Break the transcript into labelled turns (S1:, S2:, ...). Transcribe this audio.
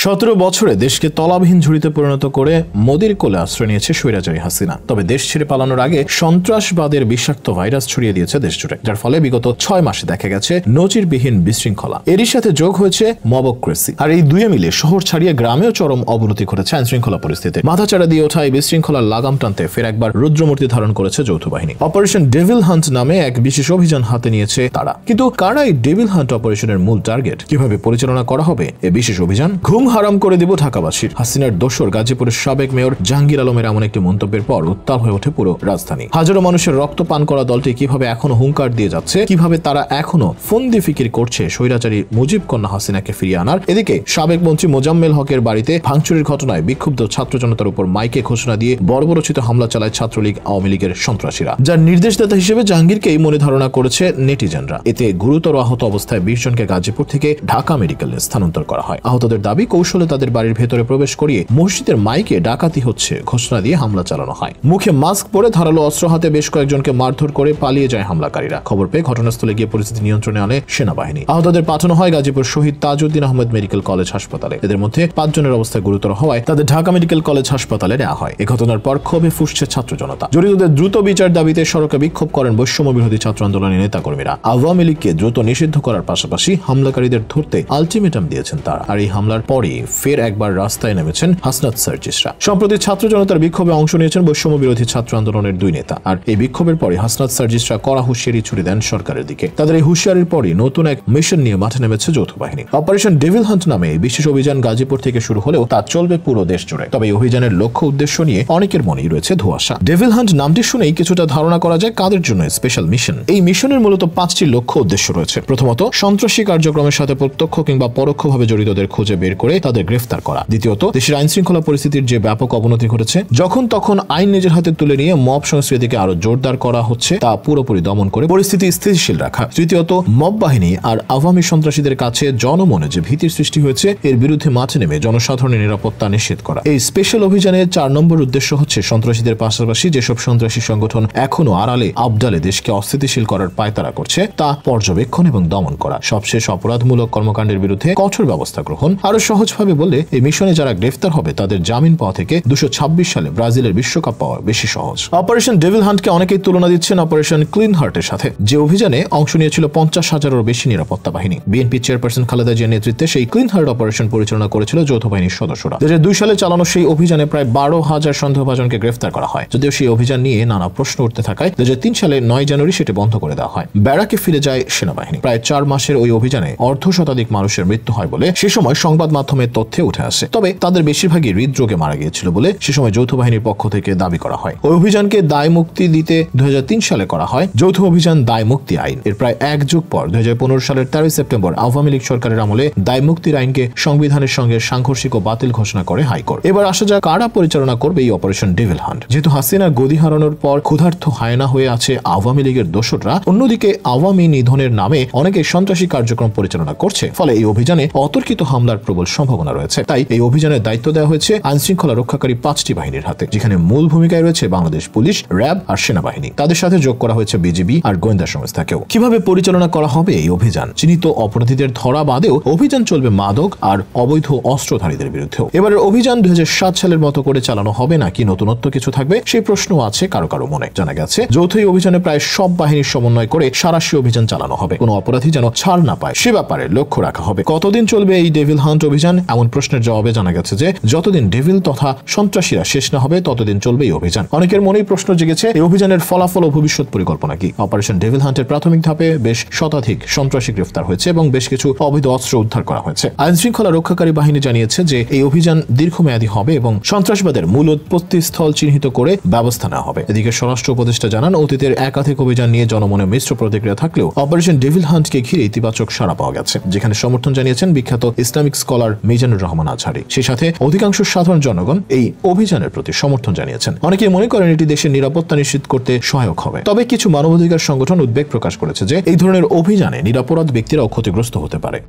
S1: 17 বছরে দেশকে তলাবিহীন ঝুড়িতে পরিণত করে মোদির কোলে আশ্রয় নিয়েছে স্বৈরাচারী হাসিনা। তবে দেশ ছেড়ে পালানোর আগে সন্ত্রাসবাদের বিষাক্ত ভাইরাস ছড়িয়ে দিয়েছে দেশ জুড়ে, যার ফলে বিগত 6 মাসে দেখা গেছে নজিরবিহীন বিশৃঙ্খলা। এরই সাথে যোগ হয়েছে মবক্রেসি, আর এই দুয়ে মিলে শহর ছাড়িয়ে গ্রামেও চরম অবনতি ঘটেছে আইন শৃঙ্খলা পরিস্থিতি। মাথাচাড়া দিয়ে ওঠা এই বিশৃঙ্খলার লাগাম টানতে ফের একবার রুদ্রমূর্তি ধারণ করেছে যৌথ বাহিনী। অপারেশন ডেভিল হান্ট নামে এক বিশেষ অভিযান হাতে নিয়েছে তারা। কিন্তু কারা এই ডেভিল হান্ট অপারেশনের মূল টার্গেট? কিভাবে পরিচালনা করা হবে এই বিশেষ অভিযান? ঘুম হারাম করে দিব ঢাকাবাসীর। হাসিনার দোসর গাজীপুরের সাবেক মেয়র জাহাঙ্গীর আলমের এমন একটি মন্তব্যের পর উত্তাল হয়ে ওঠে পুরো রাজধানী। হাজারো মানুষের রক্ত পান করা দলটি কিভাবে এখনো হুঙ্কার দিয়ে যাচ্ছে, কিভাবে তারা এখনো ফন্দি ফিকির করছে স্বৈরাচারী মুজিব কন্যা হাসিনাকে ফিরিয়ে আনার। এদিকে সাবেক মন্ত্রী মোজাম্মেল হকের বাড়িতে ভাঙচুরের ঘটনায় বিক্ষুব্ধ ছাত্র জনতার উপর মাইকে ঘোষণা দিয়ে বর্বরচিত হামলা চালায় ছাত্রলীগ আওয়ামী লীগের সন্ত্রাসীরা, যার নির্দেশদাতা হিসেবে জাহাঙ্গীরকেই মনে ধারণা করেছে নেটিজেনরা। এতে গুরুতর আহত অবস্থায় 20 জনকে গাজীপুর থেকে ঢাকা মেডিকেলে স্থানান্তর করা হয়। আহতদের দাবি, কৌশলে তাদের বাড়ির ভেতরে প্রবেশ করিয়ে মসজিদের মাইকে ডাকাতি হচ্ছে ঘোষণা দিয়ে হামলা চালানো হয়। মুখে মাস্ক পরে ধারালো অস্ত্র হাতে বেশ কয়েকজনকে মারধর করে পালিয়ে যায় হামলাকারীরা। খবর পেয়ে ঘটনাস্থলে গিয়ে পরিস্থিতি নিয়ন্ত্রণে আনে সেনাবাহিনী। আহতদের পাঠানো হয় গাজীপুর শহীদ তাজউদ্দিন আহমেদ মেডিকেল কলেজ হাসপাতালে। এদের মধ্যে 5 জনের অবস্থা গুরুতর হওয়ায় তাদের ঢাকা মেডিকেল কলেজ হাসপাতালে নেওয়া হয়। এই ঘটনার পর ক্ষোভে ফুঁসছে ছাত্র জনতা। জড়িতদের দ্রুত বিচার দাবিতে সড়কে বিক্ষোভ করেন বৈষম্য বিরোধী ছাত্র আন্দোলনের নেতাকর্মীরা। আওয়ামী লীগকে দ্রুত নিষিদ্ধ করার পাশাপাশি হামলাকারীদের ধরতে আলটিমেটাম দিয়েছেন তারা। আর এই হামলার পরই ফের একবার রাস্তায় নেমেছেন হাসনাত সার্জিসরা। সম্প্রতি ছাত্র জনতার বিক্ষোভে অংশ নিয়েছেন বৈষম্য বিরোধী ছাত্র আন্দোলনের 2 নেতা। আর এই বিক্ষোভের পরে হাসনাত সার্জিসরা কড়া হুঁশিয়ারি ছুড়ে দেন সরকারের দিকে। তাদের এই হুঁশিয়ারির পরই নতুন এক মিশন নিয়ে মাঠে নেমেছে যৌথ বাহিনী। অপারেশন ডেভিল হান্ট নামে এই বিশেষ অভিযান গাজীপুর থেকে শুরু হলেও তা চলবে পুরো দেশ জুড়ে। তবে এই অভিযানের লক্ষ্য উদ্দেশ্য নিয়ে অনেকের মনেই রয়েছে ধোঁয়াশা। ডেভিল হান্ট নামটি শুনেই কিছুটা ধারণা করা যায় কাদের জন্য স্পেশাল মিশন। এই মিশনের মূলত 5টি লক্ষ্য উদ্দেশ্য রয়েছে। প্রথমত, সন্ত্রাসী কার্যক্রমের সাথে প্রত্যক্ষ কিংবা পরোক্ষভাবে জড়িতদের খুঁজে বের করে তাদের গ্রেফতার করা। দ্বিতীয়ত, দেশের আইন শৃঙ্খলা পরিস্থিতির যে ব্যাপক অবনতি ঘটেছে, যখন তখন আইন নিজের হাতে তুলে নিয়ে মব সংস্কৃতিকে আরো জোরদার করা হচ্ছে, তা পুরোপুরি দমন করে পরিস্থিতি স্থিতিশীল রাখা। তৃতীয়ত, মব বাহিনী আর আওয়ামী সন্ত্রাসীদের কাছে জনমনে যে ভীতির সৃষ্টি হয়েছে, এর বিরুদ্ধে মাঠে নেমে জনসাধারণের নিরাপত্তা নিশ্চিত করা। এই স্পেশাল অভিযানের 4 নম্বর উদ্দেশ্য হচ্ছে সন্ত্রাসীদের পাশাপাশি যেসব সন্ত্রাসী সংগঠন এখনো আড়ালে আবডালে দেশকে অস্থিতিশীল করার পায়তারা করছে, তা পর্যবেক্ষণ এবং দমন করা। সবশেষ, অপরাধমূলক কর্মকাণ্ডের বিরুদ্ধে কঠোর ব্যবস্থা গ্রহণ। আরো সহজভাবে বললে, এই মিশনে যারা গ্রেফতার হবে তাদের জামিন পাওয়া থেকে 226 সালে ব্রাজিলের বিশ্বকাপ পাওয়া বেশি সহজ। অপারেশন ডেভিল হান্টকে অনেকেই তুলনা দিচ্ছেন অপারেশন ক্লিন হার্টের সাথে, যে অভিযানে অংশ নিয়েছিল 50,000-এরও বেশি নিরাপত্তা বাহিনী। বিএনপি চেয়ারপারসন খালেদা জিয়ার নেতৃত্বে সেই ক্লিন হার্ট অপারেশন পরিচালনা করেছিল যৌথ বাহিনীর সদস্যরা। 2002 সালে চালানো সেই অভিযানে প্রায় 12,000 সন্দেহভাজনকে গ্রেফতার করা হয়। যদিও সেই অভিযান নিয়ে নানা প্রশ্ন উঠতে থাকায় 2003 সালে 9 জানুয়ারি সেটি বন্ধ করে দেওয়া হয়। ব্যারাকে ফিরে যায় সেনাবাহিনী। প্রায় 4 মাসের ওই অভিযানে অর্ধশতাধিক মানুষের মৃত্যু হয় বলে সে সময় সংবাদ মাধ্যমের তথ্যে উঠে আসে। তবে তাদের বেশিরভাগই হৃদরোগে মারা গিয়েছিল বলে সে সময় যৌথ বাহিনীর পক্ষ থেকে দাবি করা হয়। ওই অভিযানকে দায় মুক্তি দিতে 2003 সালে করা হয় যৌথ অভিযান দায় মুক্তি আইন। এর প্রায় 1 যুগ পর 2015 সালের 13 সেপ্টেম্বর আওয়ামী লীগ সরকারের আমলে দায় মুক্তির আইনকে সংবিধানের সঙ্গে সাংঘর্ষিক ও বাতিল ঘোষণা করে হাইকোর্ট। এবার আসা যাক কারা পরিচালনা করবে এই অপারেশন ডেভিল হান্ট। যেহেতু হাসিনার গদি হারানোর পর ক্ষুধার্ত হায়না হয়ে আছে আওয়ামী লীগের দোসররা, অন্যদিকে আওয়ামী নিধনের নামে অনেকে সন্ত্রাসী কার্যক্রম পরিচালনা করছে, ফলে এই অভিযানে অতর্কিত হামলার প্রবল সম্ভাবনা রয়েছে। তাই এই অভিযানের দায়িত্ব দেওয়া হয়েছে আইন শৃঙ্খলা রক্ষাকারী 5টি বাহিনীর হাতে, যেখানে মূল ভূমিকায় রয়েছে বাংলাদেশ পুলিশ, র্যাব আর সেনাবাহিনী। তাদের সাথে যোগ করা হয়েছে বিজিবি আর গোয়েন্দা সংস্থাকেও। কিভাবে পরিচালনা করা হবে এই অভিযান? চিহ্নিত অপরাধীদের ধরা বাদেও অভিযান চলবে মাদক আর অবৈধ অস্ত্রধারীদের বিরুদ্ধেও। এবারের অভিযান 2007 সালের মতো করে চালানো হবে নাকি নতুনত্ব কিছু থাকবে, সেই প্রশ্ন আছে কারো কারো মনে। জানা গেছে যৌথ অভিযানে প্রায় সব বাহিনীর সমন্বয় করে সারাশি অভিযান চালানো হবে। কোনো অপরাধী যেন ছাড় না পায় সে ব্যাপারে লক্ষ্য রাখা হবে। কতদিন চলবে এই ডেভিল হান্ট অভিযান? এমন প্রশ্নের জবাবে জানা গেছে যে যতদিন ডেভিল তথা সন্ত্রাসীরা শেষ না হবে ততদিন চলবে এই অভিযান। অনেকের মনেই প্রশ্ন জেগেছে, এই অভিযানের ফলাফল ও ভবিষ্যৎ পরিকল্পনা কি? অপারেশন ডেভিল হান্টের প্রাথমিক ধাপে বেশ শতাধিক সন্ত্রাসী গ্রেফতার হয়েছে এবং বেশ কিছু অবৈধ অস্ত্র উদ্ধার করা হয়েছে। আইন শৃঙ্খলা রক্ষাকারী বাহিনী জানিয়েছে যে এই অভিযান দীর্ঘমেয়াদী হবে এবং সন্ত্রাসবাদের মূল উৎপত্তি স্থল চিহ্নিত করে ব্যবস্থা নেওয়া হবে। এদিকে স্বরাষ্ট্র উপদেষ্টা জানান, অতীতের একাধিক অভিযান নিয়ে জনমনে মিশ্র প্রতিক্রিয়া থাকলেও অপারেশন ডেভিল হান্টকে ঘিরে ইতিবাচক সাড়া পাওয়া গেছে, যেখানে সমর্থন জানিয়েছেন বিখ্যাত ইসলামিক স্কলার মিজানুর রহমান আজহারি। সেই সাথে অধিকাংশ সাধারণ জনগণ এই অভিযানের প্রতি সমর্থন জানিয়েছেন। অনেকে মনে করেন এটি দেশের নিরাপত্তা নিশ্চিত করতে সহায়ক হবে। তবে কিছু মানবাধিকার সংগঠন উদ্বেগ প্রকাশ করেছে যে এই ধরনের অভিযানে নিরপরাধ ব্যক্তিরাও ক্ষতিগ্রস্ত হতে পারে।